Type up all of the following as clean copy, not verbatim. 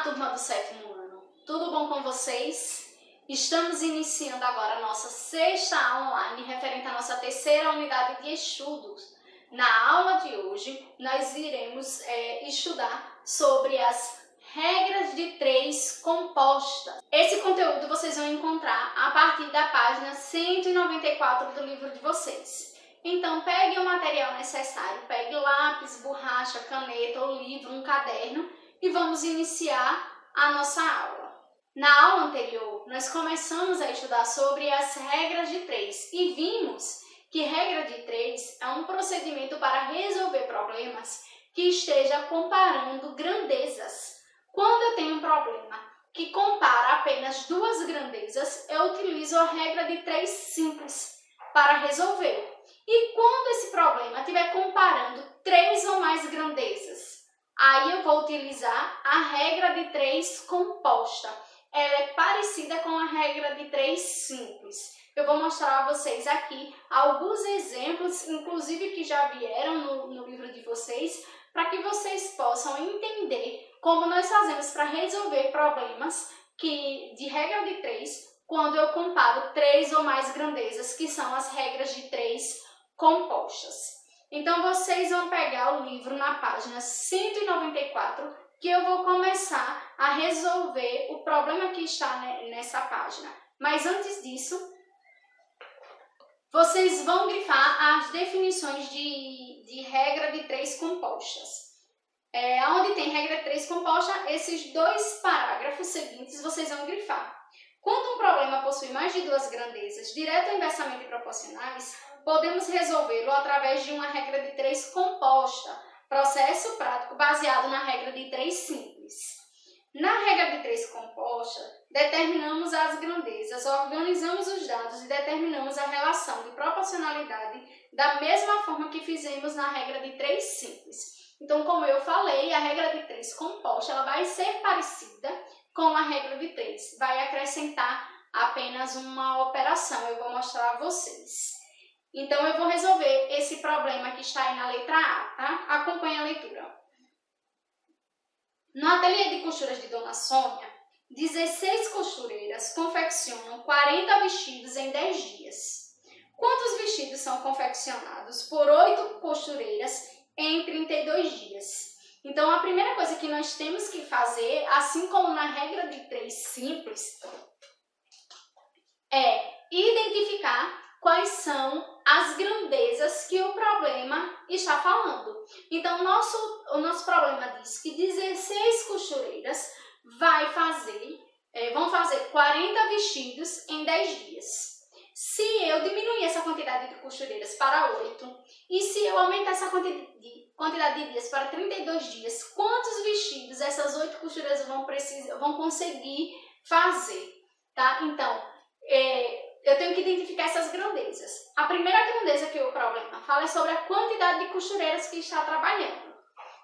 turma do 7º ano, tudo bom com vocês? Estamos iniciando agora a nossa 6ª aula online referente à nossa 3ª unidade de estudos. Na aula de hoje, nós iremos estudar sobre as regras de 3 compostas. Esse conteúdo vocês vão encontrar a partir da página 194 do livro de vocês. Então, pegue o material necessário, pegue lápis, borracha, caneta ou livro, um caderno e vamos iniciar a nossa aula. Na aula anterior, nós começamos a estudar sobre as regras de 3 e vimos que regra de 3 é um procedimento para resolver problemas que esteja comparando grandezas. Quando eu tenho um problema que compara apenas duas grandezas, eu utilizo a regra de 3 simples para resolver. E quando esse problema estiver comparando 3 ou mais grandezas, aí eu vou utilizar a regra de 3 composta. Ela é parecida com a regra de 3 simples. Eu vou mostrar a vocês aqui alguns exemplos, inclusive que já vieram no livro de vocês, para que vocês possam entender como nós fazemos para resolver problemas de regra de 3, quando eu comparo 3 ou mais grandezas, que são as regras de 3 compostas. Então, vocês vão pegar o livro na página 194, que eu vou começar a resolver o problema que está nessa página. Mas antes disso, vocês vão grifar as definições de regra de 3 compostas. Onde tem regra de 3 composta, esses 2 parágrafos seguintes vocês vão grifar. Quando um problema possui mais de 2 grandezas, direta ou inversamente proporcionais, podemos resolvê-lo através de uma regra de 3 composta, processo prático baseado na regra de 3 simples. Na regra de 3 composta, determinamos as grandezas, organizamos os dados e determinamos a relação de proporcionalidade da mesma forma que fizemos na regra de 3 simples. Então, como eu falei, a regra de 3 composta ela vai ser parecida com a regra de 3. Vai acrescentar apenas uma operação, eu vou mostrar a vocês. Então, eu vou resolver esse problema que está aí na letra A, tá? Acompanhe a leitura. No ateliê de costuras de Dona Sônia, 16 costureiras confeccionam 40 vestidos em 10 dias. Quantos vestidos são confeccionados por 8 costureiras em 32 dias? Então, a primeira coisa que nós temos que fazer, assim como na regra de 3 simples, é identificar quais são as grandezas que o problema está falando. Então, o nosso problema diz que 16 costureiras vão fazer 40 vestidos em 10 dias. Se eu diminuir essa quantidade de costureiras para 8 e se eu aumentar essa quantidade de dias para 32 dias, quantos vestidos essas 8 costureiras vão conseguir fazer? Tá? Então, eu tenho que identificar essas grandezas. A primeira grandeza que o problema fala é sobre a quantidade de costureiras que está trabalhando.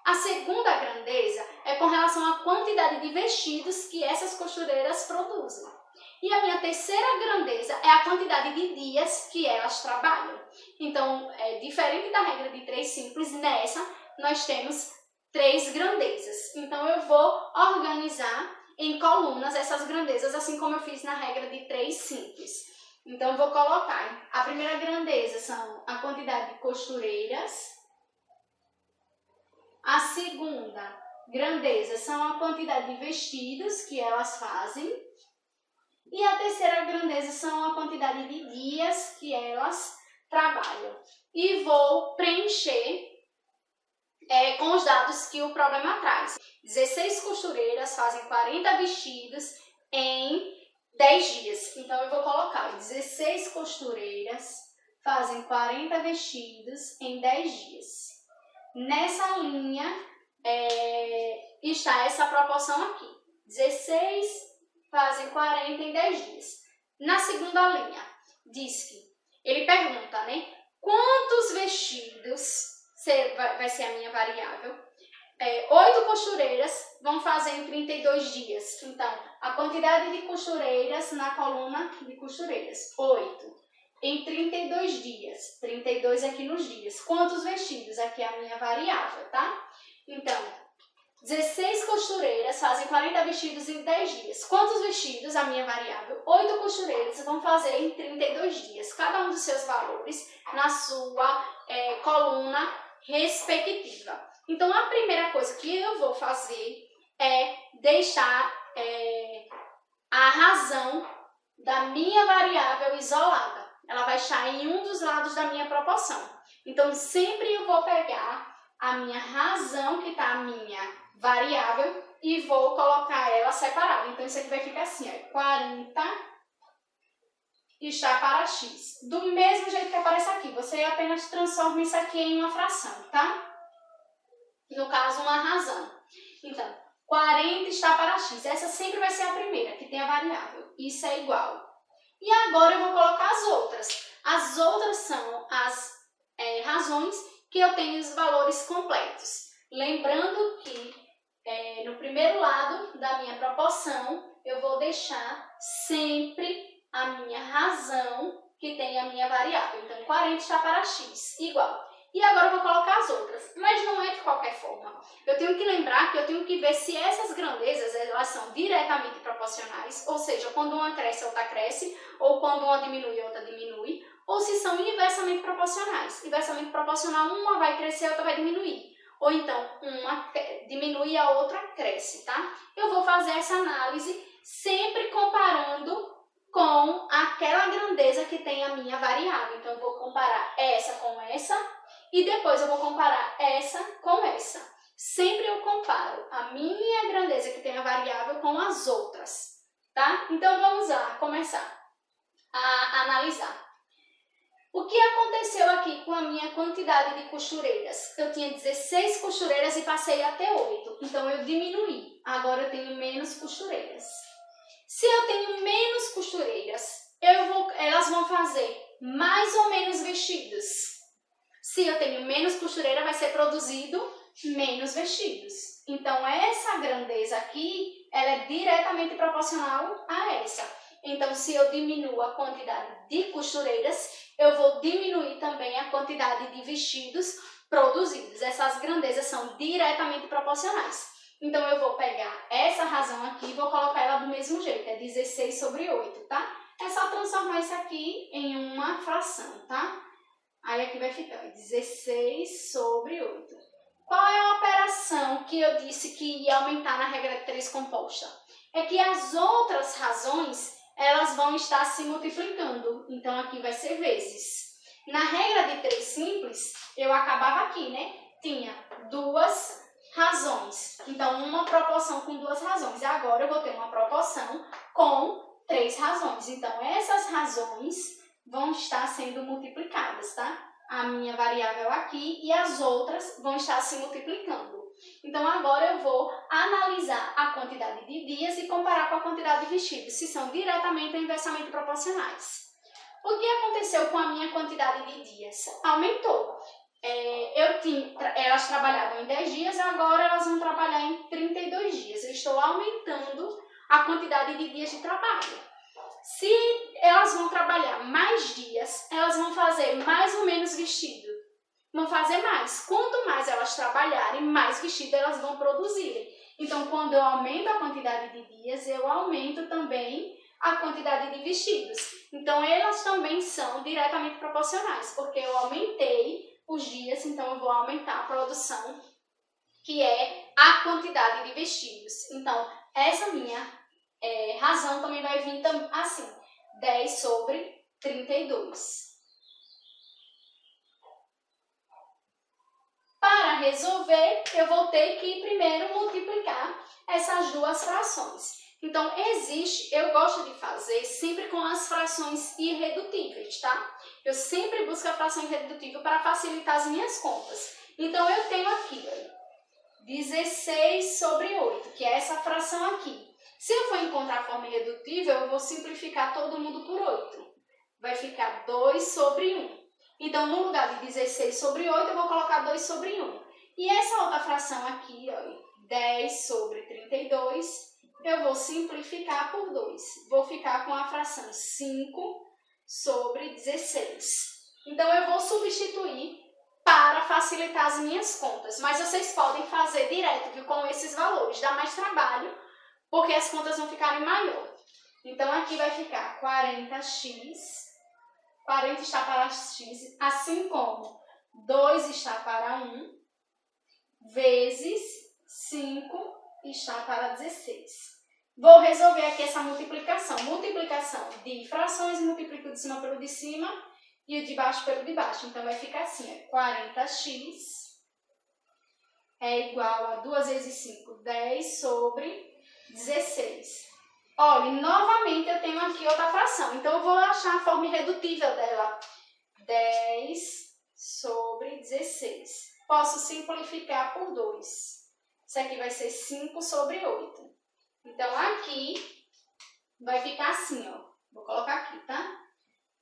A segunda grandeza é com relação à quantidade de vestidos que essas costureiras produzem. E a minha terceira grandeza é a quantidade de dias que elas trabalham. Então, diferente da regra de 3 simples, nessa nós temos 3 grandezas. Então, eu vou organizar em colunas essas grandezas, assim como eu fiz na regra de 3 simples. Então, eu vou colocar, a primeira grandeza são a quantidade de costureiras, a segunda grandeza são a quantidade de vestidos que elas fazem, e a terceira grandeza são a quantidade de dias que elas trabalham. E vou preencher com os dados que o problema traz. 16 costureiras fazem 40 vestidos em 10 dias. Então, eu vou colocar 16 costureiras fazem 40 vestidos em 10 dias. Nessa linha está essa proporção aqui. 16 fazem 40 em 10 dias. Na segunda linha, diz que ele pergunta, né? Quantos vestidos vai ser a minha variável? 8 costureiras vão fazer em 32 dias. Então, a quantidade de costureiras na coluna de costureiras, 8. Em 32 dias, 32 aqui nos dias. Quantos vestidos? Aqui é a minha variável, tá? Então, 16 costureiras fazem 40 vestidos em 10 dias. Quantos vestidos, a minha variável? 8 costureiras vão fazer em 32 dias. Cada um dos seus valores na sua coluna respectiva. Então, a primeira coisa que eu vou fazer é deixar a razão da minha variável isolada. Ela vai estar em um dos lados da minha proporção. Então, sempre eu vou pegar a minha razão, que está a minha variável, e vou colocar ela separada. Então, isso aqui vai ficar assim, ó, 40 está para x. Do mesmo jeito que aparece aqui, você apenas transforma isso aqui em uma fração, tá? No caso, uma razão. Então, 40 está para x. Essa sempre vai ser a primeira, que tem a variável. Isso é igual. E agora eu vou colocar as outras. As outras são as razões que eu tenho os valores completos. Lembrando que no primeiro lado da minha proporção, eu vou deixar sempre a minha razão que tem a minha variável. Então, 40 está para x, igual. E agora eu vou colocar as outras, mas não é de qualquer forma. Eu tenho que lembrar que eu tenho que ver se essas grandezas elas são diretamente proporcionais, ou seja, quando uma cresce, a outra cresce, ou quando uma diminui, a outra diminui, ou se são inversamente proporcionais. Inversamente proporcional, uma vai crescer, a outra vai diminuir. Ou então, uma diminui e a outra cresce, tá? Eu vou fazer essa análise sempre comparando com aquela grandeza que tem a minha variável. Então, eu vou comparar essa com essa e depois eu vou comparar essa com essa. Sempre eu comparo a minha grandeza que tem a variável com as outras, tá? Então, vamos lá, começar a analisar. O que aconteceu aqui com a minha quantidade de costureiras? Eu tinha 16 costureiras e passei até 8. Então, eu diminuí. Agora, eu tenho menos costureiras. Se eu tenho menos costureiras, elas vão fazer mais ou menos vestidos. Se eu tenho menos costureira, vai ser produzido menos vestidos. Então, essa grandeza aqui, ela é diretamente proporcional a essa. Então, se eu diminuo a quantidade de costureiras, eu vou diminuir também a quantidade de vestidos produzidos. Essas grandezas são diretamente proporcionais. Então, eu vou pegar essa razão aqui e vou colocar ela do mesmo jeito, é 16 sobre 8, tá? É só transformar isso aqui em uma fração, tá? Aí aqui vai ficar 16 sobre 8. Qual é a operação que eu disse que ia aumentar na regra de 3 composta? É que as outras razões, elas vão estar se multiplicando. Então, aqui vai ser vezes. Na regra de 3 simples, eu acabava aqui, né? Tinha duas razões. Então, uma proporção com duas razões. E agora eu vou ter uma proporção com 3 razões. Então, essas razões vão estar sendo multiplicadas, tá? A minha variável aqui e as outras vão estar se multiplicando. Então, agora eu vou analisar a quantidade de dias e comparar com a quantidade de vestidos, se são diretamente ou inversamente proporcionais. O que aconteceu com a minha quantidade de dias? Aumentou. Elas trabalhavam em 10 dias, agora elas vão trabalhar em 32 dias. Eu estou aumentando a quantidade de dias de trabalho. Se elas vão trabalhar mais dias, elas vão fazer mais ou menos vestido. Vão fazer mais. Quanto mais elas trabalharem, mais vestido elas vão produzir. Então, quando eu aumento a quantidade de dias, eu aumento também a quantidade de vestidos. Então, elas também são diretamente proporcionais, porque eu aumentei os dias, então eu vou aumentar a produção, que é a quantidade de vestidos. Então, essa minha razão também vai vir assim, 10 sobre 32. Para resolver, eu vou ter que primeiro multiplicar essas duas frações. Então, eu gosto de fazer sempre com as frações irredutíveis, tá? Eu sempre busco a fração irredutível para facilitar as minhas contas. Então, eu tenho aqui, ó, 16 sobre 8, que é essa fração aqui. Se eu for encontrar a forma irredutível, eu vou simplificar todo mundo por 8. Vai ficar 2 sobre 1. Então, no lugar de 16 sobre 8, eu vou colocar 2 sobre 1. E essa outra fração aqui, ó, 10 sobre 32, eu vou simplificar por 2. Vou ficar com a fração 5 sobre 16. Então, eu vou substituir para facilitar as minhas contas. Mas vocês podem fazer direto, viu, com esses valores. Dá mais trabalho, porque as contas vão ficarem maior. Então, aqui vai ficar 40x, 40 está para x, assim como 2 está para 1, vezes 5 está para 16. Vou resolver aqui essa multiplicação. Multiplicação de frações, multiplico de cima pelo de cima e o de baixo pelo de baixo. Então, vai ficar assim, 40x é igual a 2 vezes 5, 10 sobre 16. Olha, novamente eu tenho aqui outra fração. Então, eu vou achar a forma irredutível dela. 10 sobre 16. Posso simplificar por 2. Isso aqui vai ser 5 sobre 8. Então, aqui vai ficar assim, ó. Vou colocar aqui, tá?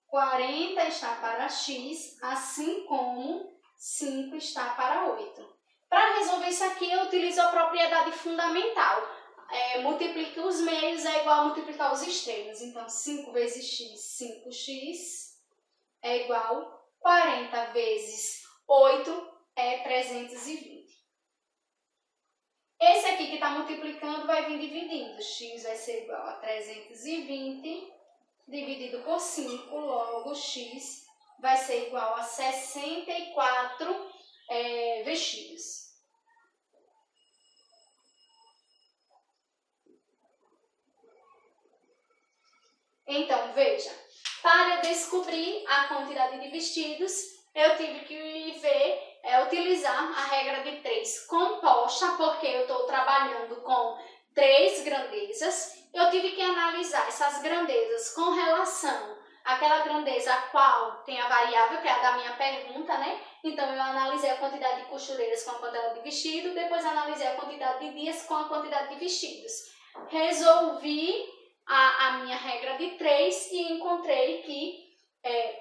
40 está para x, assim como 5 está para 8. Para resolver isso aqui, eu utilizo a propriedade fundamental. Multiplique os meios é igual a multiplicar os extremos. Então, 5 vezes x, 5x, é igual a 40 vezes 8, é 320. Esse aqui que está multiplicando vai vir dividindo. X vai ser igual a 320 dividido por 5, logo x vai ser igual a 64 vestidos. Então, veja, para eu descobrir a quantidade de vestidos, eu tive que utilizar a regra de 3 composta, porque eu estou trabalhando com 3 grandezas. Eu tive que analisar essas grandezas com relação àquela grandeza a qual tem a variável, que é a da minha pergunta, né? Então, eu analisei a quantidade de costureiras com a quantidade de vestido, depois analisei a quantidade de dias com a quantidade de vestidos. Resolvi a minha regra de 3 e encontrei que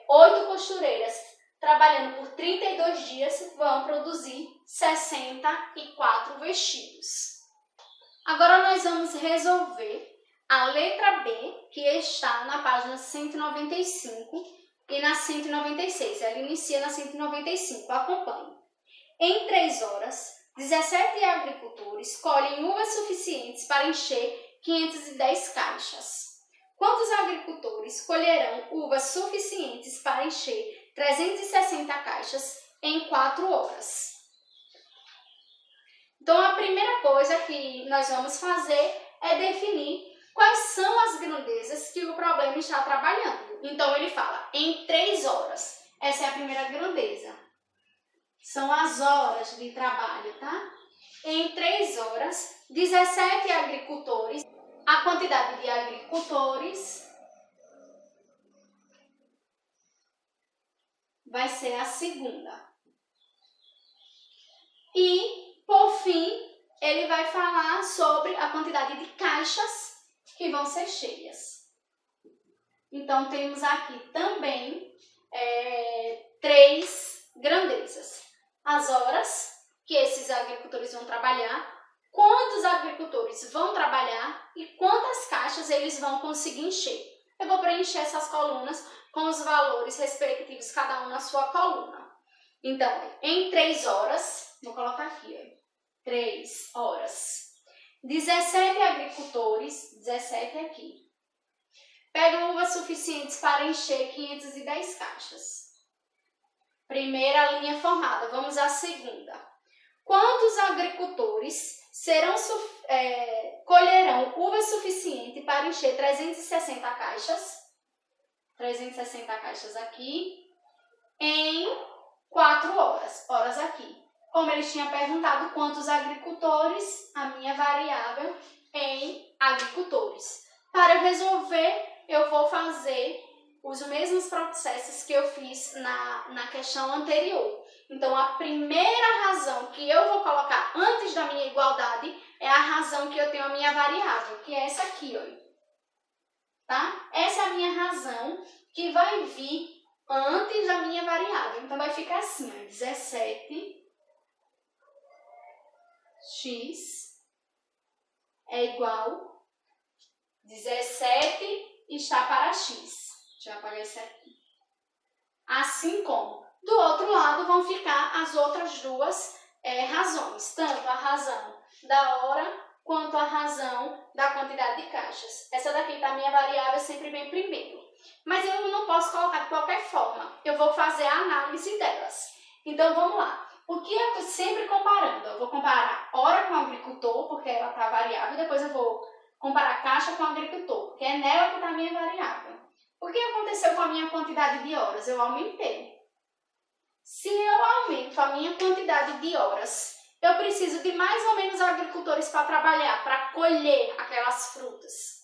8 costureiras trabalhando por 32 dias vão produzir 64 vestidos. Agora nós vamos resolver a letra B, que está na página 195 e na 196. Ela inicia na 195. Acompanhe. Em 3 horas, 17 agricultores colhem uvas suficientes para encher 510 caixas. Quantos agricultores colherão uvas suficientes para encher 360 caixas em 4 horas? Então, a primeira coisa que nós vamos fazer é definir quais são as grandezas que o problema está trabalhando. Então, ele fala em 3 horas. Essa é a primeira grandeza. São as horas de trabalho, tá? Em 3 horas, 17 agricultores. A quantidade de agricultores vai ser a segunda. E, por fim, ele vai falar sobre a quantidade de caixas que vão ser cheias. Então, temos aqui também 3 grandezas. As horas que esses agricultores vão trabalhar, quantos agricultores vão trabalhar e quantas caixas eles vão conseguir encher. Eu vou preencher essas colunas com os valores respectivos, cada um na sua coluna. Então, em 3 horas, vou colocar aqui, 3 horas, 17 agricultores, 17 aqui, pegam uvas suficientes para encher 510 caixas. Primeira linha formada, vamos à segunda. Quantos agricultores colherão uvas suficiente para encher 360 caixas? 360 caixas aqui, em 4 horas. Horas aqui. Como eles tinham perguntado quantos agricultores, a minha variável em agricultores. Para eu resolver, eu vou fazer os mesmos processos que eu fiz na questão anterior. Então, a primeira razão que eu vou colocar antes da minha igualdade é a razão que eu tenho a minha variável, que é essa aqui, ó. Tá? Essa é a minha razão que vai vir antes da minha variável. Então, vai ficar assim, ó, 17x é igual 17 está para x. Deixa eu apagar isso aqui. Assim como Do outro lado vão ficar as outras duas razões, tanto a razão da hora quanto a razão da quantidade de caixas. Essa daqui da minha variável sempre vem primeiro. Mas eu não posso colocar de qualquer forma, eu vou fazer a análise delas. Então vamos lá. O que eu sempre comparando? Eu vou comparar hora com o agricultor, porque ela está variável, e depois eu vou comparar caixa com o agricultor, porque é nela que está a minha variável. O que aconteceu com a minha quantidade de horas? Eu aumentei. Se eu aumento a minha quantidade de horas, eu preciso de mais ou menos agricultores para trabalhar, para colher aquelas frutas.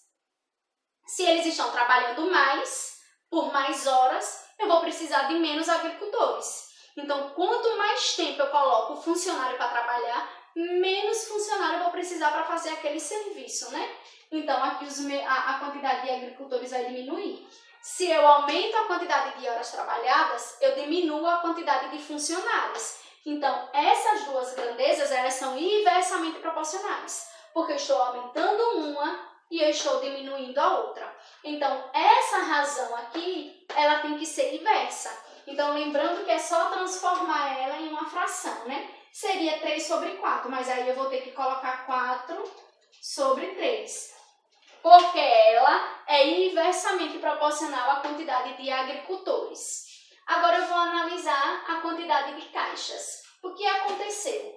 Se eles estão trabalhando mais, por mais horas, eu vou precisar de menos agricultores. Então, quanto mais tempo eu coloco o funcionário para trabalhar, menos funcionário eu vou precisar para fazer aquele serviço, né? Então, aqui a quantidade de agricultores vai diminuir. Se eu aumento a quantidade de horas trabalhadas, eu diminuo a quantidade de funcionários. Então, essas duas grandezas, elas são inversamente proporcionais, porque eu estou aumentando uma e eu estou diminuindo a outra. Então, essa razão aqui, ela tem que ser inversa. Então, lembrando que é só transformar ela em uma fração, né? Seria 3 sobre 4, mas aí eu vou ter que colocar 4 sobre 3. Porque ela é inversamente proporcional à quantidade de agricultores. Agora eu vou analisar a quantidade de caixas. O que aconteceu?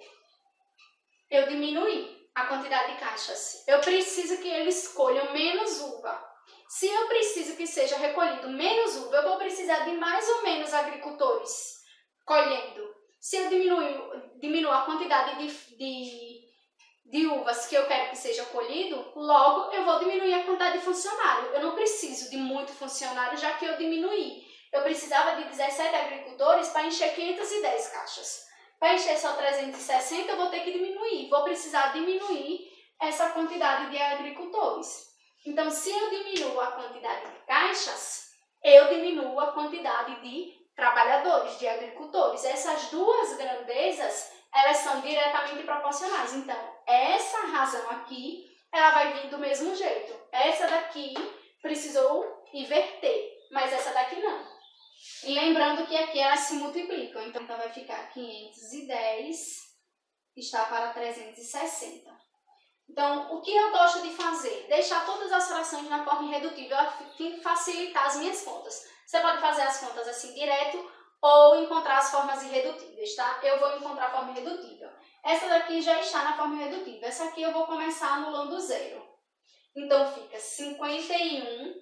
Eu diminuí a quantidade de caixas. Eu preciso que eles colham menos uva. Se eu preciso que seja recolhido menos uva, eu vou precisar de mais ou menos agricultores colhendo. Se eu diminuo a quantidade de uvas que eu quero que seja colhido, logo eu vou diminuir a quantidade de funcionário. Eu não preciso de muito funcionário, já que eu diminuí. Eu precisava de 17 agricultores para encher 510 caixas. Para encher só 360, eu vou ter que diminuir. Vou precisar diminuir essa quantidade de agricultores. Então, se eu diminuo a quantidade de caixas, eu diminuo a quantidade de trabalhadores, de agricultores. Essas duas grandezas, elas são diretamente proporcionais. Então, essa razão aqui, ela vai vir do mesmo jeito. Essa daqui precisou inverter, mas essa daqui não. E lembrando que aqui elas se multiplicam. Então vai ficar 510 está para 360. Então, o que eu gosto de fazer? Deixar todas as frações na forma irredutível a fim de facilitar as minhas contas. Você pode fazer as contas assim direto ou encontrar as formas irredutíveis, tá? Eu vou encontrar a forma irredutível. Essa daqui já está na forma irredutível. Essa aqui eu vou começar anulando zero. Então, fica 51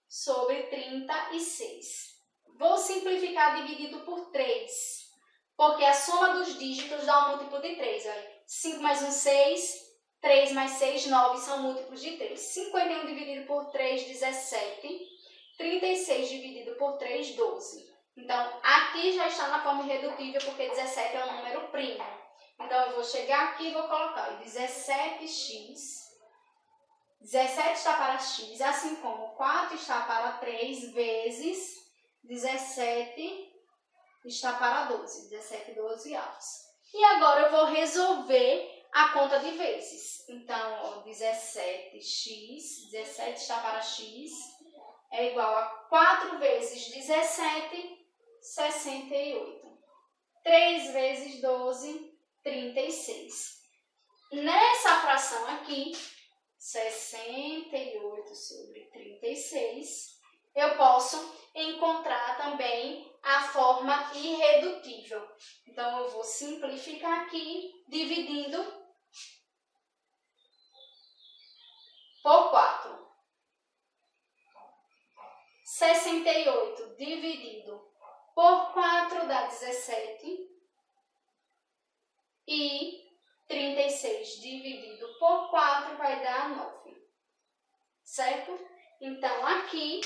sobre 36. Vou simplificar dividido por 3, porque a soma dos dígitos dá um múltiplo de 3. Olha. 5 mais 1, 6. 3 mais 6, 9 são múltiplos de 3. 51 dividido por 3, 17. 36 dividido por 3, 12. Então, aqui já está na forma irredutível, porque 17 é um número primo. Então, eu vou chegar aqui e vou colocar 17x. 17 está para x, assim como 4 está para 3 vezes 17 está para 12. 17, 12 avos. E agora eu vou resolver a conta de vezes. Então, 17x, 17 está para x, é igual a 4 vezes 17, 68. 3 vezes 12, 36. Nessa fração aqui, 68 sobre 36, eu posso encontrar também a forma irredutível. Então, eu vou simplificar aqui, dividindo por 4. 68 dividido por 4 dá 17. E 36 dividido por 4 vai dar 9. Certo? Então, aqui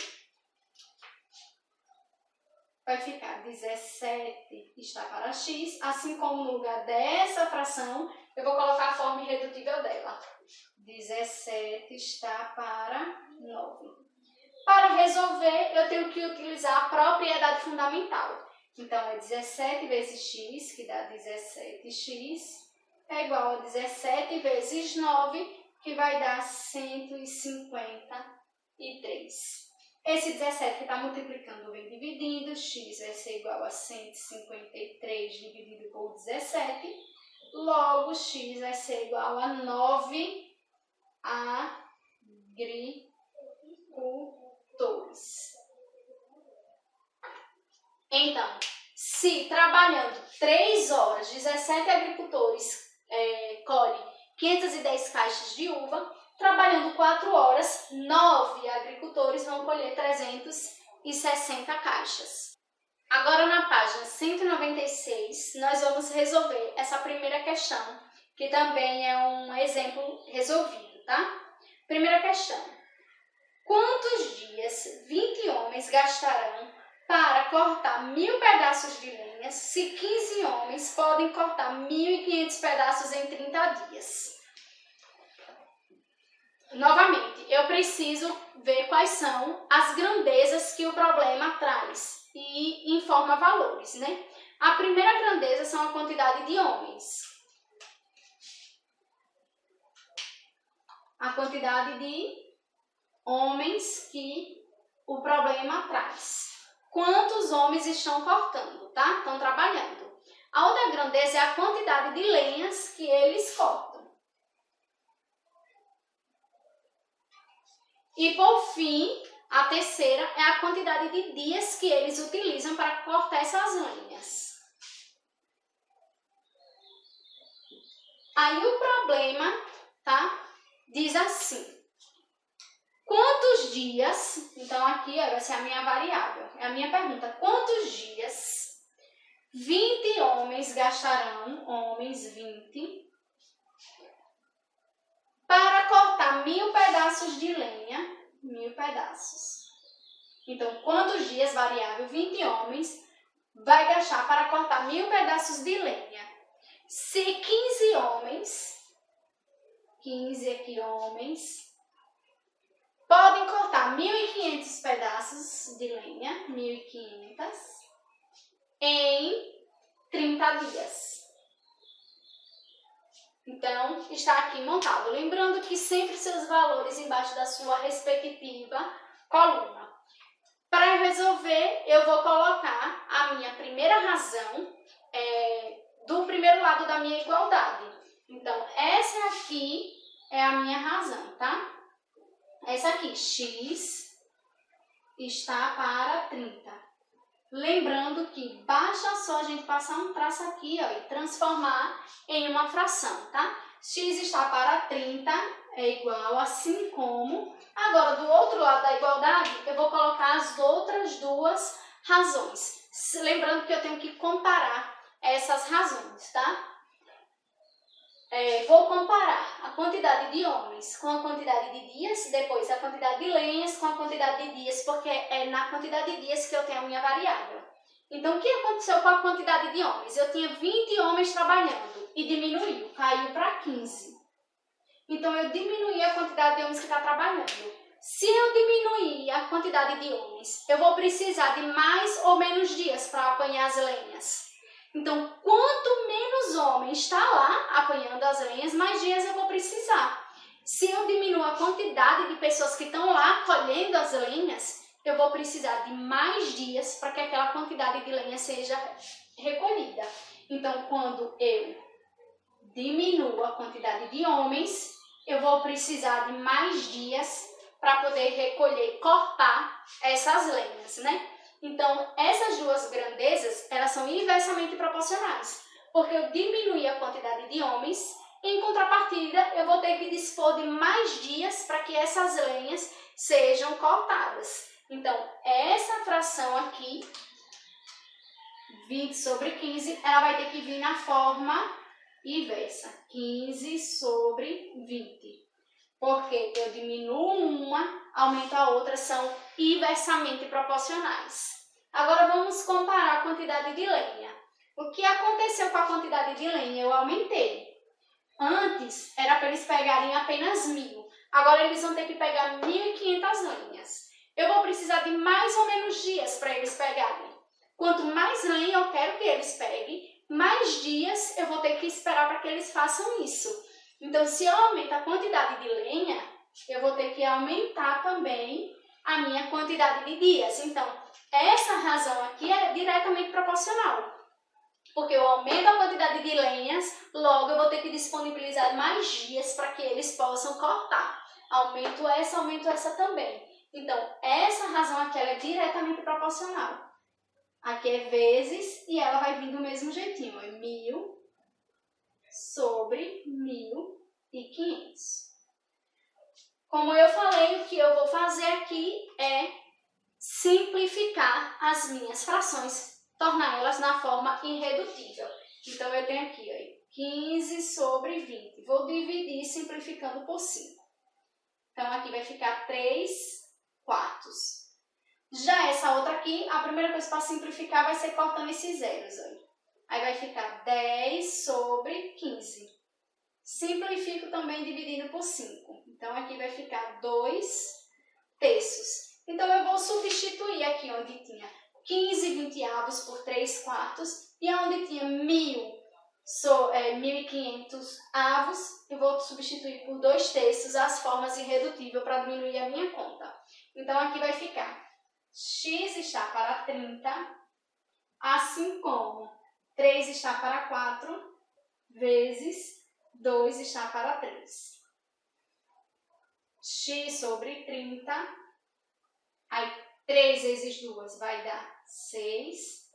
vai ficar 17 está para x, assim como no lugar dessa fração, eu vou colocar a forma irredutível dela. 17 está para 9. Para resolver, eu tenho que utilizar a propriedade fundamental. Então, é 17 vezes x, que dá 17x, é igual a 17 vezes 9, que vai dar 153. Esse 17 que está multiplicando vem dividindo, x vai ser igual a 153 dividido por 17, logo x vai ser igual a 9 agricultores. Então, se trabalhando 3 horas, 17 agricultores colhem 510 caixas de uva, trabalhando 4 horas, 9 agricultores vão colher 360 caixas. Agora na página 196, nós vamos resolver essa primeira questão, que também é um exemplo resolvido, tá? Primeira questão. Quantos dias 20 homens gastarão para cortar 1000 pedaços de lenha se 15 homens podem cortar 1.500 pedaços em 30 dias? Novamente, eu preciso ver quais são as grandezas que o problema traz e informa valores, né? A primeira grandeza são a quantidade de homens. A quantidade de homens que o problema traz. Quantos homens estão cortando, tá? Estão trabalhando. A outra grandeza é a quantidade de lenhas que eles cortam. E, por fim, a terceira é a quantidade de dias que eles utilizam para cortar essas lenhas. Aí o problema, tá? Diz assim. Quantos dias, então aqui vai ser a minha variável, é a minha pergunta. Quantos dias 20 homens gastarão, homens 20, para cortar 1000 pedaços de lenha, 1000 pedaços. Então, quantos dias, variável, 20 homens, vai gastar para cortar 1000 pedaços de lenha? Se 15 homens, 15 aqui homens, podem cortar 1.500 pedaços de lenha, 1.500, em 30 dias. Então, está aqui montado. Lembrando que sempre seus valores embaixo da sua respectiva coluna. Para resolver, eu vou colocar a minha primeira razão do primeiro lado da minha igualdade. Então, essa aqui é a minha razão, tá? Essa aqui, x está para 30. Lembrando que basta só a gente passar um traço aqui, ó, e transformar em uma fração, tá? X está para 30 é igual, assim como. Agora, do outro lado da igualdade, eu vou colocar as outras duas razões. Lembrando que eu tenho que comparar essas razões, tá? Vou comparar a quantidade de homens com a quantidade de dias, depois a quantidade de lenhas com a quantidade de dias, porque é na quantidade de dias que eu tenho a minha variável. Então, o que aconteceu com a quantidade de homens? Eu tinha 20 homens trabalhando e diminuiu, caiu para 15. Então, eu diminuí a quantidade de homens que está trabalhando. Se eu diminuir a quantidade de homens, eu vou precisar de mais ou menos dias para apanhar as lenhas. Então, quanto menos homem está lá apanhando as lenhas, mais dias eu vou precisar. Se eu diminuo a quantidade de pessoas que estão lá colhendo as lenhas, eu vou precisar de mais dias para que aquela quantidade de lenha seja recolhida. Então, quando eu diminuo a quantidade de homens, eu vou precisar de mais dias para poder recolher, cortar essas lenhas, né? Então, essas duas grandezas, elas são inversamente proporcionais, porque eu diminuí a quantidade de homens, em contrapartida, eu vou ter que dispor de mais dias para que essas lenhas sejam cortadas. Então, essa fração aqui, 20 sobre 15, ela vai ter que vir na forma inversa, 15 sobre 20. Porque eu diminuo uma, aumento a outra, são inversamente proporcionais. Agora vamos comparar a quantidade de lenha. O que aconteceu com a quantidade de lenha? Eu aumentei. Antes era para eles pegarem apenas 1000. Agora eles vão ter que pegar 1.500 lenhas. Eu vou precisar de mais ou menos dias para eles pegarem. Quanto mais lenha eu quero que eles peguem, mais dias eu vou ter que esperar para que eles façam isso. Então, se eu aumento a quantidade de lenha, eu vou ter que aumentar também a minha quantidade de dias. Então, essa razão aqui é diretamente proporcional. Porque eu aumento a quantidade de lenhas, logo eu vou ter que disponibilizar mais dias para que eles possam cortar. Aumento essa também. Então, essa razão aqui ela é diretamente proporcional. Aqui é vezes e ela vai vir do mesmo jeitinho. É 1.000 sobre 1.500. Como eu falei, o que eu vou fazer aqui é simplificar as minhas frações, tornar elas na forma irredutível. Então, eu tenho aqui, ó, 15 sobre 20. Vou dividir simplificando por 5. Então, aqui vai ficar 3 quartos. Já essa outra aqui, a primeira coisa para simplificar vai ser cortando esses zeros. Ó. Aí vai ficar 10 sobre 15. Simplifico também dividindo por 5. Então, aqui vai ficar 2 terços. Então, eu vou substituir aqui onde tinha 15 vinteavos por 3 quartos e onde tinha 1.500 avos, eu vou substituir por 2 terços as formas irredutíveis para diminuir a minha conta. Então, aqui vai ficar x está para 30, assim como 3 está para 4, vezes 2 está para 3. X sobre 30, aí 3 vezes 2 vai dar 6,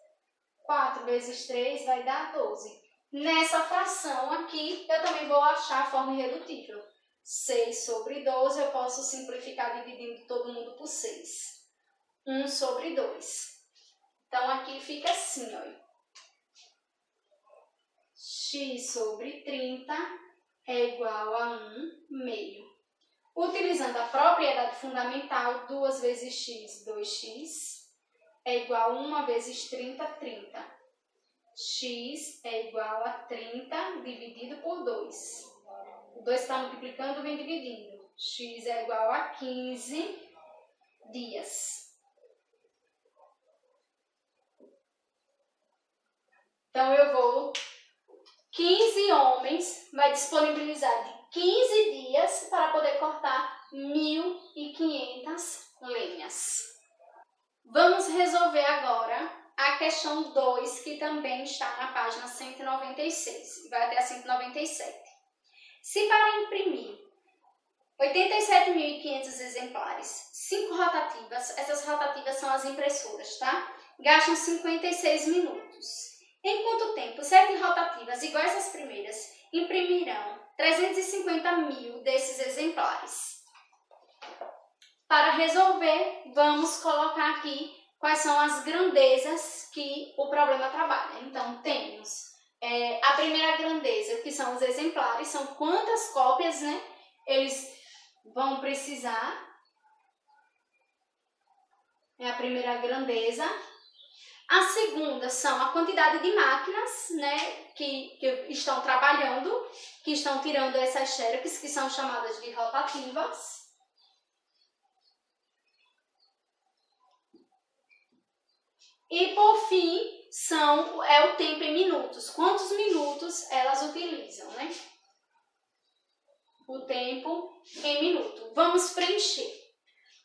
4 vezes 3 vai dar 12. Nessa fração aqui, eu também vou achar a forma irredutível. 6 sobre 12, eu posso simplificar dividindo todo mundo por 6. 1 sobre 2. Então, aqui fica assim, ó. X sobre 30 é igual a 1 meio. Utilizando a propriedade fundamental, 2 vezes x, 2x, é igual a 1 vezes 30, 30. X é igual a 30 dividido por 2. O 2 está multiplicando, vem dividindo. X é igual a 15 dias. Então, eu vou... 15 homens vai disponibilizar de 15 dias para poder cortar 1.500 lenhas. Vamos resolver agora a questão 2, que também está na página 196, vai até a 197. Se para imprimir 87.500 exemplares, 5 rotativas, essas rotativas são as impressoras, tá? Gastam 56 minutos. Em quanto tempo 7 rotativas iguais às primeiras imprimirão 350.000 desses exemplares? Para resolver, vamos colocar aqui quais são as grandezas que o problema trabalha. Então, temos a primeira grandeza, que são os exemplares, são quantas cópias, né, eles vão precisar. É a primeira grandeza. A segunda são a quantidade de máquinas, né, que estão trabalhando, que estão tirando essas xerox, que são chamadas de rotativas. E, por fim, é o tempo em minutos. Quantos minutos elas utilizam, né? O tempo em minuto. Vamos preencher.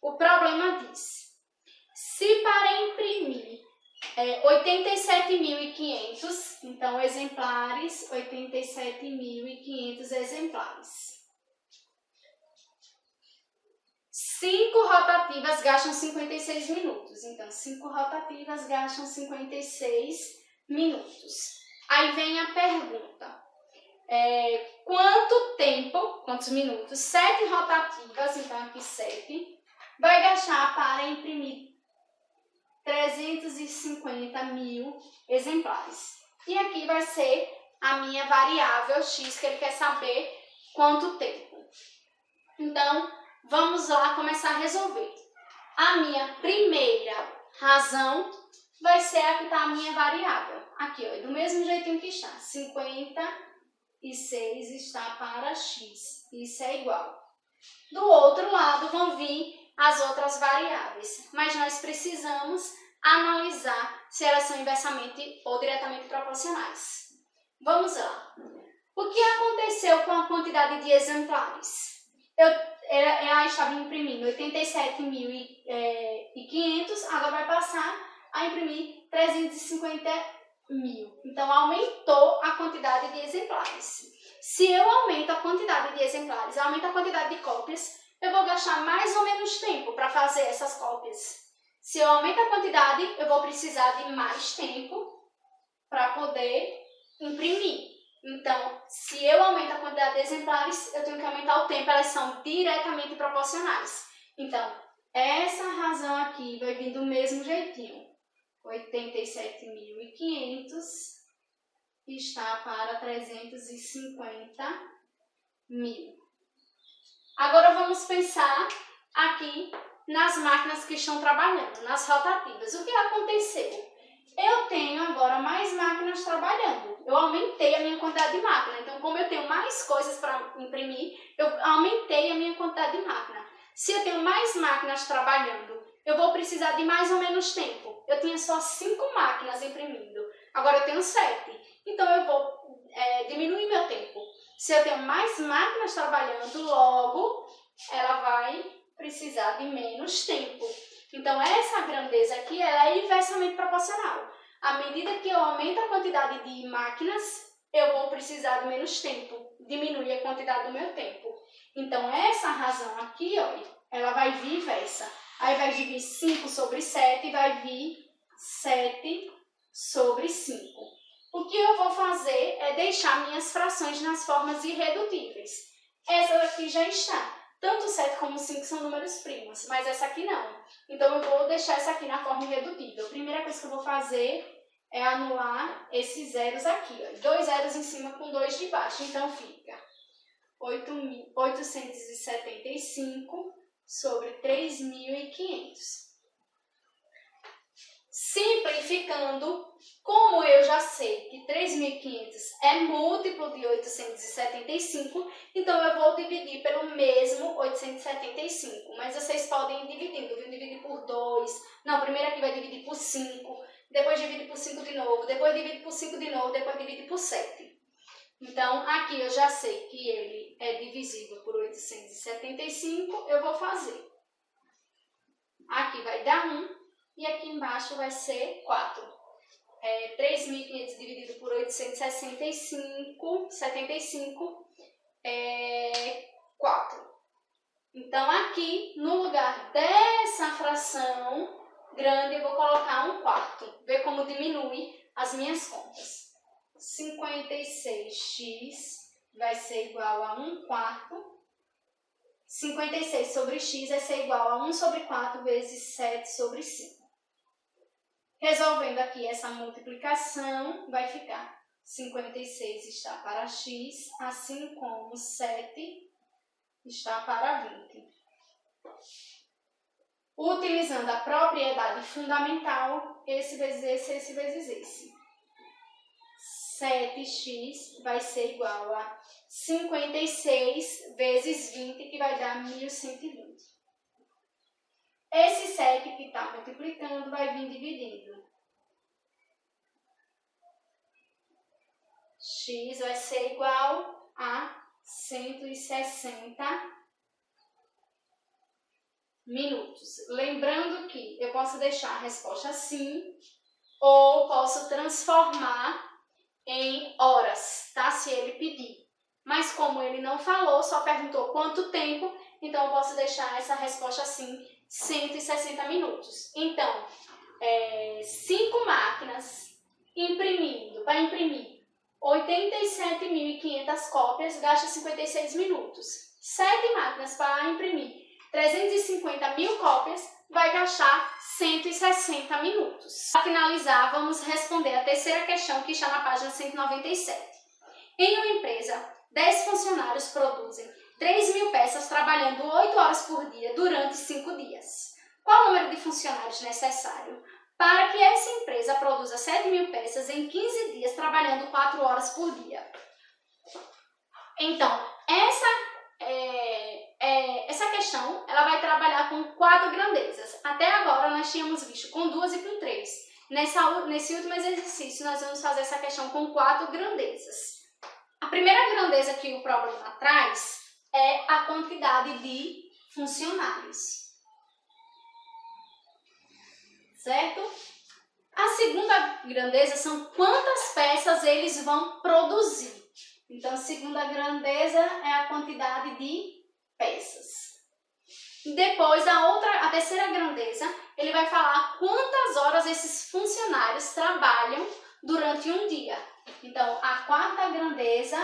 O problema diz: se para imprimir 87.500, então exemplares, 87.500 exemplares. 5 rotativas gastam 56 minutos, então 5 rotativas gastam 56 minutos. Aí vem a pergunta, quantos minutos? 7 rotativas, então aqui 7, vai gastar para imprimir 350.000 exemplares. E aqui vai ser a minha variável x, que ele quer saber quanto tempo. Então, vamos lá começar a resolver. A minha primeira razão vai ser a que está a minha variável. Aqui, ó, do mesmo jeitinho que está. 56 está para x. Isso é igual. Do outro lado vão vir as outras variáveis, mas nós precisamos analisar se elas são inversamente ou diretamente proporcionais. Vamos lá. O que aconteceu com a quantidade de exemplares? ela estava imprimindo 87.500, agora vai passar a imprimir 350.000. Então, aumentou a quantidade de exemplares. Se eu aumento a quantidade de exemplares, aumento a quantidade de cópias, eu vou gastar mais ou menos tempo para fazer essas cópias. Se eu aumento a quantidade, eu vou precisar de mais tempo para poder imprimir. Então, se eu aumento a quantidade de exemplares, eu tenho que aumentar o tempo, elas são diretamente proporcionais. Então, essa razão aqui vai vir do mesmo jeitinho. 87.500 está para 350.000. Agora vamos pensar aqui nas máquinas que estão trabalhando, nas rotativas. O que aconteceu? Eu tenho agora mais máquinas trabalhando. Eu aumentei a minha quantidade de máquina. Então, como eu tenho mais coisas para imprimir, eu aumentei a minha quantidade de máquina. Se eu tenho mais máquinas trabalhando, eu vou precisar de mais ou menos tempo. Eu tinha só 5 máquinas imprimindo. Agora eu tenho 7. Então, eu vou diminuir meu tempo. Se eu tenho mais máquinas trabalhando, logo, ela vai precisar de menos tempo. Então, essa grandeza aqui ela é inversamente proporcional. À medida que eu aumento a quantidade de máquinas, eu vou precisar de menos tempo, diminui a quantidade do meu tempo. Então, essa razão aqui, ó, ela vai vir inversa. Aí vai vir 5 sobre 7 e vai vir 7 sobre 5. O que eu vou fazer é deixar minhas frações nas formas irredutíveis. Essa daqui já está. Tanto 7 como 5 são números primos, mas essa aqui não. Então, eu vou deixar essa aqui na forma irredutível. A primeira coisa que eu vou fazer é anular esses zeros aqui. Ó. 2 zeros em cima com 2 de baixo. Então, fica 875 sobre 3.500. Simplificando, como eu já sei que 3.500 é múltiplo de 875, então eu vou dividir pelo mesmo 875. Mas vocês podem ir dividindo, viu? Dividir por 2. Não, primeiro aqui vai dividir por 5, depois divide por 5 de novo, depois divide por 5 de novo, depois divide por 7. Então, aqui eu já sei que ele é divisível por 875, eu vou fazer. Aqui vai dar 1. E aqui embaixo vai ser 4. 3.500 dividido por 875 é 4. Então, aqui, no lugar dessa fração grande, eu vou colocar 1/4. Vê como diminui as minhas contas. 56x vai ser igual a 1/4. 56 sobre x vai ser igual a 1 sobre 4 vezes 7 sobre 5. Resolvendo aqui essa multiplicação, vai ficar 56 está para x, assim como 7 está para 20. Utilizando a propriedade fundamental, esse vezes esse, esse vezes esse. 7x vai ser igual a 56 vezes 20, que vai dar 1.120. Esse 7 que está multiplicando vai vir dividindo. X vai ser igual a 160 minutos. Lembrando que eu posso deixar a resposta assim, ou posso transformar em horas, tá? Se ele pedir. Mas como ele não falou, só perguntou quanto tempo, então eu posso deixar essa resposta assim, 160 minutos. Então, 5 máquinas imprimindo, para imprimir 87.500 cópias, gasta 56 minutos. 7 máquinas para imprimir 350.000 cópias, vai gastar 160 minutos. Para finalizar, vamos responder a terceira questão que está na página 197. Em uma empresa, 10 funcionários produzem 3.000 peças trabalhando 8 horas por dia durante 5 dias. Qual o número de funcionários necessário para que essa empresa produza 7.000 peças em 15 dias trabalhando 4 horas por dia? Então, essa questão ela vai trabalhar com 4 grandezas. Até agora nós tínhamos visto com 2 e com 3. Nesse último exercício nós vamos fazer essa questão com 4 grandezas. A primeira grandeza que o problema traz é a quantidade de funcionários. Certo? A segunda grandeza são quantas peças eles vão produzir. Então, a segunda grandeza é a quantidade de peças. Depois, a terceira grandeza, ele vai falar quantas horas esses funcionários trabalham durante um dia. Então, a quarta grandeza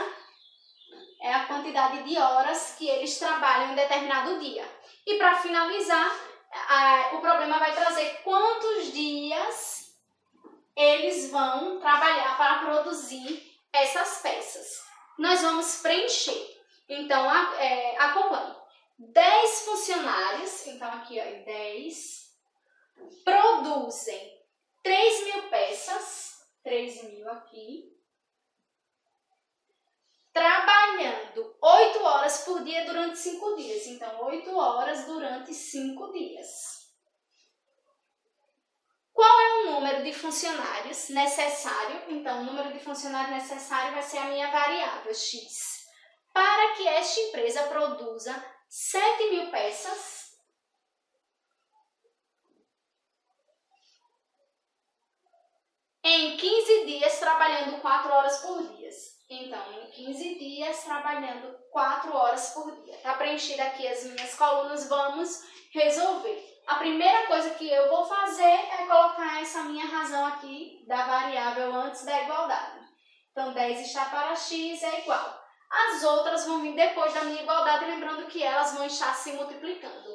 é a quantidade de horas que eles trabalham em determinado dia. E para finalizar, o problema vai trazer quantos dias eles vão trabalhar para produzir essas peças. Nós vamos preencher. Então, acompanhe. 10 funcionários, então aqui ó, 10, produzem 3.000 peças, 3.000 aqui, trabalhando 8 horas por dia durante 5 dias. Então, 8 horas durante 5 dias. Qual é o número de funcionários necessário? Então, o número de funcionários necessário vai ser a minha variável x. Para que esta empresa produza 7.000 peças, em 15 dias trabalhando 4 horas por dia. Então, em 15 dias trabalhando 4 horas por dia. Está preenchida aqui as minhas colunas, vamos resolver. A primeira coisa que eu vou fazer é colocar essa minha razão aqui da variável antes da igualdade. Então, 10 está para x é igual. As outras vão vir depois da minha igualdade, lembrando que elas vão estar se multiplicando.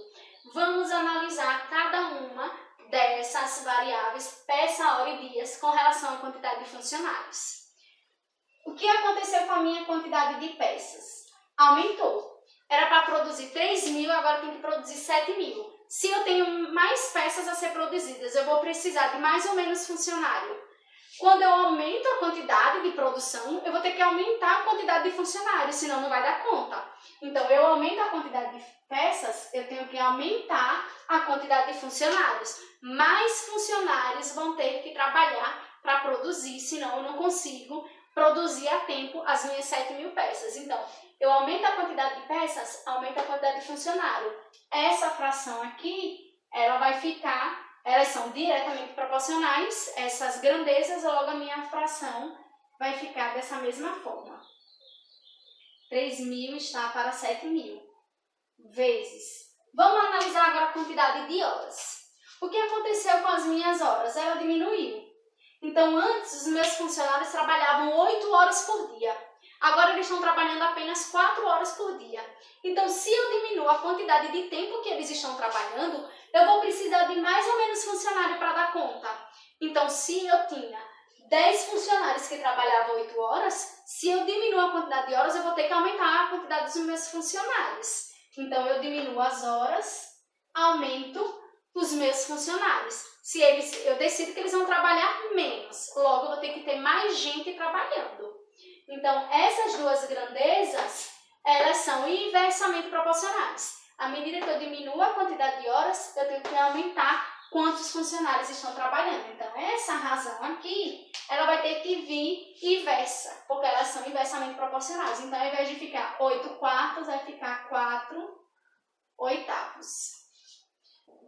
Vamos analisar cada uma dessas variáveis, peça, hora e dias, com relação à quantidade de funcionários. O que aconteceu com a minha quantidade de peças? Aumentou. Era para produzir 3.000, agora tem que produzir 7.000. Se eu tenho mais peças a ser produzidas, eu vou precisar de mais ou menos funcionário. Quando eu aumento a quantidade de produção, eu vou ter que aumentar a quantidade de funcionários, senão não vai dar conta. Então, eu aumento a quantidade de peças, eu tenho que aumentar a quantidade de funcionários. Mais funcionários vão ter que trabalhar para produzir, senão eu não consigo produzir a tempo as minhas 7.000 peças. Então, eu aumento a quantidade de peças, aumento a quantidade de funcionário. Essa fração aqui, ela vai ficar... Elas são diretamente proporcionais, essas grandezas, logo a minha fração vai ficar dessa mesma forma. 3.000 está para 7.000 vezes. Vamos analisar agora a quantidade de horas. O que aconteceu com as minhas horas? Ela diminuiu. Então, antes, os meus funcionários trabalhavam 8 horas por dia. Agora, eles estão trabalhando apenas 4 horas por dia. Então, se eu diminuo a quantidade de tempo que eles estão trabalhando, eu vou precisar de mais ou menos funcionário para dar conta. Então, se eu tinha 10 funcionários que trabalhavam 8 horas, se eu diminuo a quantidade de horas, eu vou ter que aumentar a quantidade dos meus funcionários. Então, eu diminuo as horas, aumento os meus funcionários. Eu decido que eles vão trabalhar menos, logo eu vou ter que ter mais gente trabalhando. Então, essas duas grandezas, elas são inversamente proporcionais. À medida que eu diminuo a quantidade de horas, eu tenho que aumentar quantos funcionários estão trabalhando. Então, essa razão aqui, ela vai ter que vir inversa, porque elas são inversamente proporcionais. Então, ao invés de ficar 8 quartos, vai ficar 4 oitavos.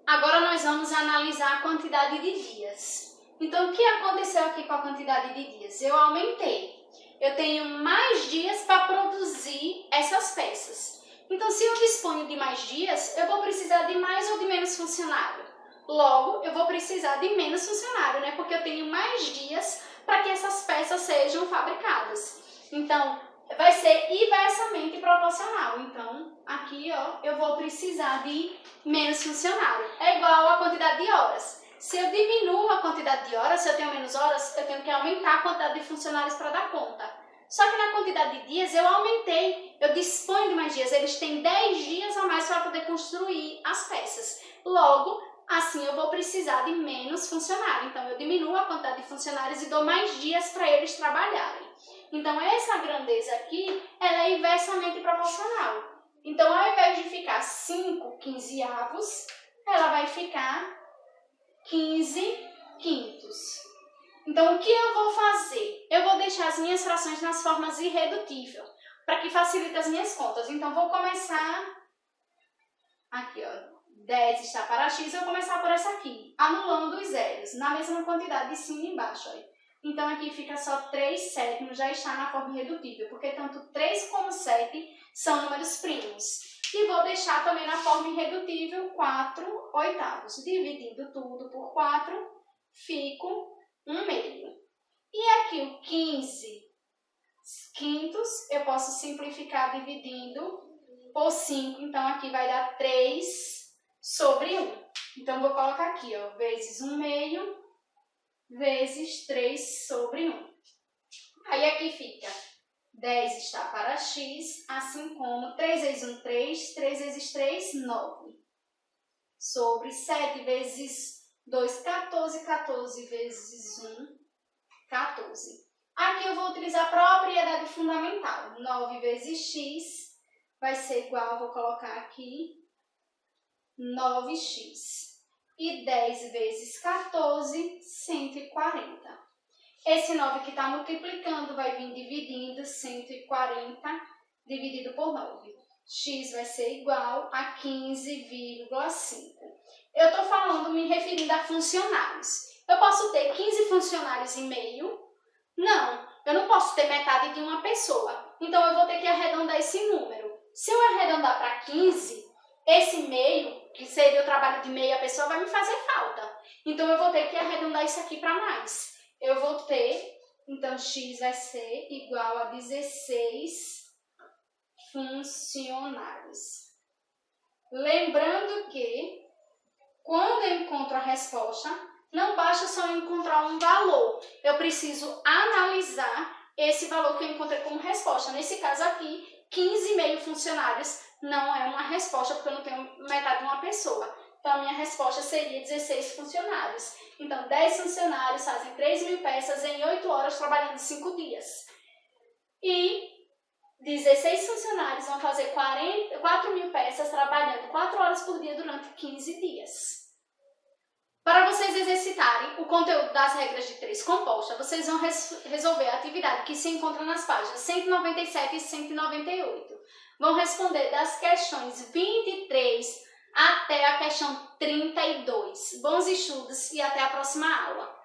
Agora, nós vamos analisar a quantidade de dias. Então, o que aconteceu aqui com a quantidade de dias? Eu aumentei. Eu tenho mais dias para produzir essas peças. Então, se eu disponho de mais dias, eu vou precisar de mais ou de menos funcionário. Logo, eu vou precisar de menos funcionário, né? Porque eu tenho mais dias para que essas peças sejam fabricadas. Então, vai ser inversamente proporcional. Então, aqui, ó, eu vou precisar de menos funcionário. É igual à quantidade de horas. Se eu diminuo a quantidade de horas, se eu tenho menos horas, eu tenho que aumentar a quantidade de funcionários para dar conta. Só que na quantidade de dias eu aumentei, eu disponho de mais dias. Eles têm 10 dias a mais para poder construir as peças. Logo, assim eu vou precisar de menos funcionários. Então, eu diminuo a quantidade de funcionários e dou mais dias para eles trabalharem. Então, essa grandeza aqui, ela é inversamente proporcional. Então, ao invés de ficar 5 quinzeavos, ela vai ficar 15 quintos. Então, o que eu vou fazer? Eu vou deixar as minhas frações nas formas irredutíveis, para que facilite as minhas contas. Então, vou começar aqui, ó. 10 está para x, eu vou começar por essa aqui, anulando os zeros, na mesma quantidade de cima e embaixo. Ó. Então, aqui fica só 3 sétimos, já está na forma irredutível, porque tanto 3 como 7 são números primos. E vou deixar também na forma irredutível 4 oitavos. Dividindo tudo por 4, fico 1 meio. E aqui o 15 quintos, eu posso simplificar dividindo por 5. Então, aqui vai dar 3 sobre 1. Então, vou colocar aqui, ó, vezes 1 meio, vezes 3 sobre 1. Aí, aqui fica 10 está para x, assim como 3 vezes 1, 3, 3 vezes 3, 9. Sobre 7 vezes 2, 14, 14 vezes 1, 14. Aqui eu vou utilizar a propriedade fundamental. 9 vezes x vai ser igual, vou colocar aqui, 9x. E 10 vezes 14, 140. Esse 9 que está multiplicando vai vir dividindo 140 dividido por 9. X vai ser igual a 15,5. Eu estou falando, me referindo a funcionários. Eu posso ter 15 funcionários e meio? Não, eu não posso ter metade de uma pessoa. Então, eu vou ter que arredondar esse número. Se eu arredondar para 15, esse meio, que seria o trabalho de meia pessoa, vai me fazer falta. Então, eu vou ter que arredondar isso aqui para mais. Eu vou ter, então, x vai ser igual a 16 funcionários. Lembrando que, quando eu encontro a resposta, não basta só encontrar um valor. Eu preciso analisar esse valor que eu encontrei como resposta. Nesse caso aqui, 15,5 funcionários não é uma resposta, porque eu não tenho metade de uma pessoa. Então, a minha resposta seria 16 funcionários. Então, 10 funcionários fazem 3.000 peças em 8 horas, trabalhando 5 dias. E 16 funcionários vão fazer 4.000 peças, trabalhando 4 horas por dia durante 15 dias. Para vocês exercitarem o conteúdo das regras de 3 composta, vocês vão resolver a atividade que se encontra nas páginas 197 e 198. Vão responder das questões 23 até a questão 32. Bons estudos e até a próxima aula!